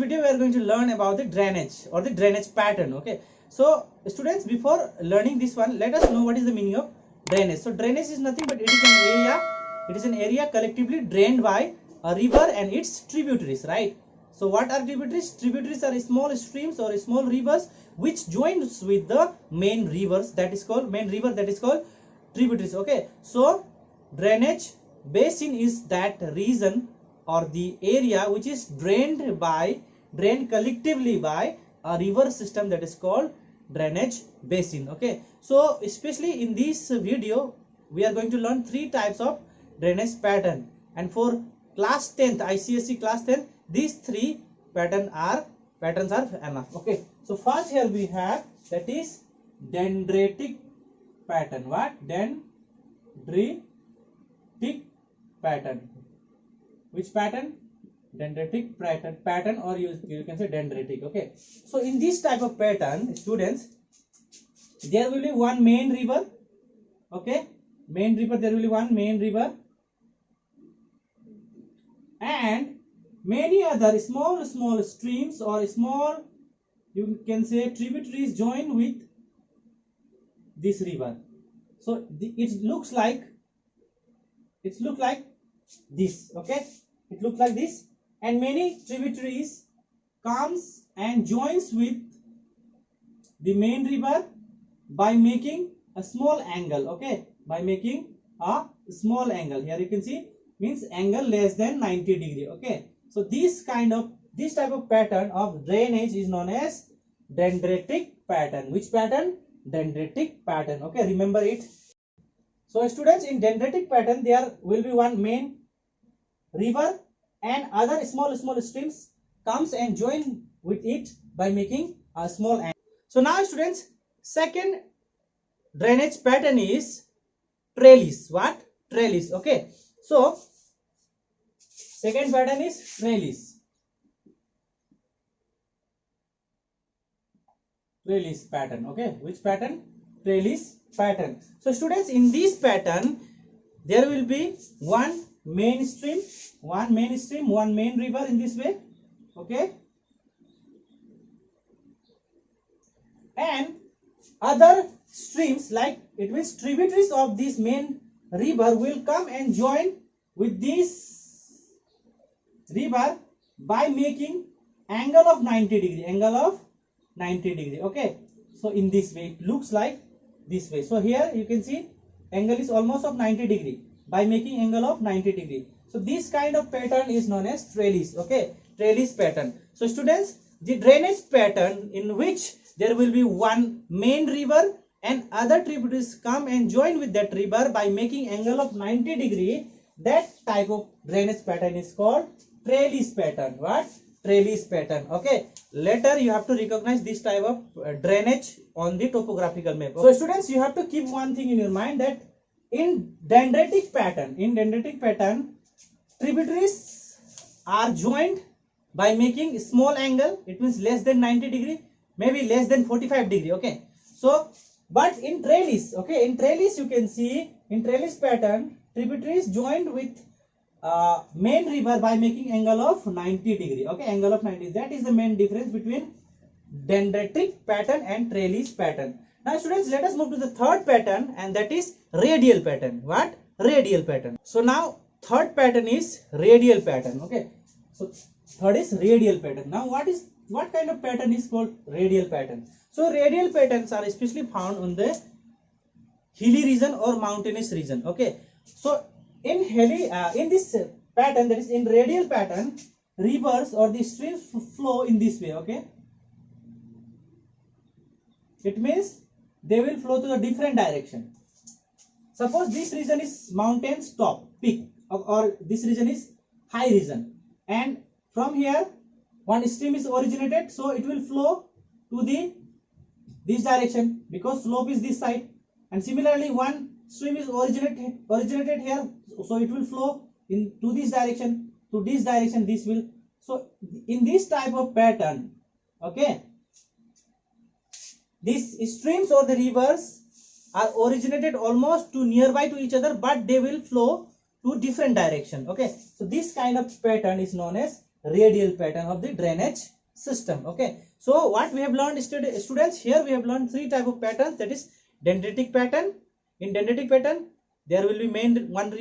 video we are going to learn about the drainage or the drainage pattern. Okay, so students, before learning this one, let us know what is the meaning of drainage. So drainage is nothing but it is an area. It is an area collectively drained by a river and its tributaries, right? So what are tributaries? Tributaries are small streams or small rivers which joins with the main rivers, that is called main river, that is called tributaries. Okay, so drainage basin is that region or the area which is drained collectively by a river system, that is called drainage basin. Okay, so especially in this video we are going to learn three types of drainage pattern, and for class 10th ICSE class 10 these three patterns are enough. Okay, so first here we have, that is dendritic pattern. What? Dendritic pattern. Which pattern? Dendritic pattern, or you can say dendritic. Okay, so in this type of pattern, students, there will be one main river. Okay, main river, there will be one main river and many other small streams or small, you can say, tributaries join with this river. So it looks like this. Okay, it looks like this, and many tributaries comes and joins with the main river by making a small angle. Okay, by making a small angle. Here you can see, means angle less than 90 degree. Okay, so this type of pattern of drainage is known as dendritic pattern. Which pattern? Dendritic pattern. Okay, remember it. So students, in dendritic pattern there will be one main river and other small streams comes and join with it by making a small angle. So now students, second drainage pattern is trellis. What? Trellis. Okay, so second pattern is trellis. Trellis pattern. Okay, which pattern? Trellis pattern. So students, in this pattern there will be one main stream, one main river in this way. Okay, and other streams, like it means tributaries of this main river, will come and join with this river by making angle of 90 degree. Okay, so in this way it looks like this way. So here you can see angle is almost of 90 degree by making angle of 90 degree. So this kind of pattern is known as trellis. Okay, trellis pattern. So students, the drainage pattern in which there will be one main river and other tributaries come and join with that river by making angle of 90 degree, that type of drainage pattern is called trellis pattern. What? Trellis pattern. Okay, later you have to recognize this type of drainage on the topographical map. So students, you have to keep one thing in your mind, that in dendritic pattern tributaries are joined by making small angle. It means less than 90 degree, maybe less than 45 degree. Okay, so but in trellis, okay, in trellis you can see, in trellis pattern tributaries joined with main river by making angle of 90 degree. Okay, angle of 90. That is the main difference between dendritic pattern and trellis pattern. Now students, let us move to the third pattern, and that is radial pattern. What? Radial pattern. So now third pattern is radial pattern. Okay, so third is radial pattern. Now what kind of pattern is called radial pattern? So radial patterns are especially found on the hilly region or mountainous region. Okay, so in this pattern, that is in radial pattern, rivers or the streams flow in this way. Okay, it means they will flow to a different direction. Suppose this region is mountains top peak, or this region is high region, and from here one stream is originated, so it will flow to this direction because slope is this side, and similarly one stream is originated here, so it will flow to this direction, this will. So in this type of pattern, okay, these streams or the rivers are originated almost to nearby to each other, but they will flow to different direction. Okay, so this kind of pattern is known as radial pattern of the drainage system. Okay, so what we have learned, students, here we have learned three type of patterns, that is dendritic pattern. In dendritic pattern there will be main one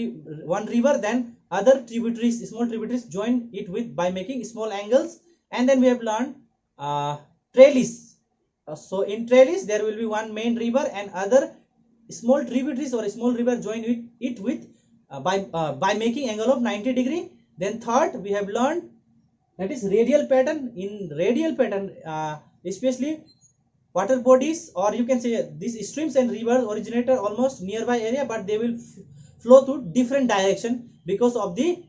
river, then other tributaries, small tributaries join it with by making small angles, and then we have learned trellis. So in trellis there will be one main river and other small tributaries or small river join it with by making angle of 90 degree. Then third we have learned, that is radial pattern. In radial pattern especially water bodies, or you can say these streams and rivers originate almost nearby area, but they will flow through different direction because of the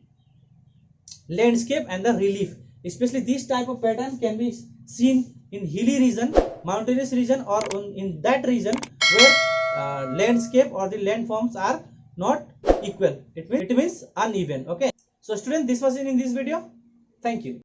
landscape and the relief. Especially this type of pattern can be seen in hilly region, mountainous region, or in that region where landscape or the landforms are not equal. It means uneven. Okay, so students, this was in this video. Thank you.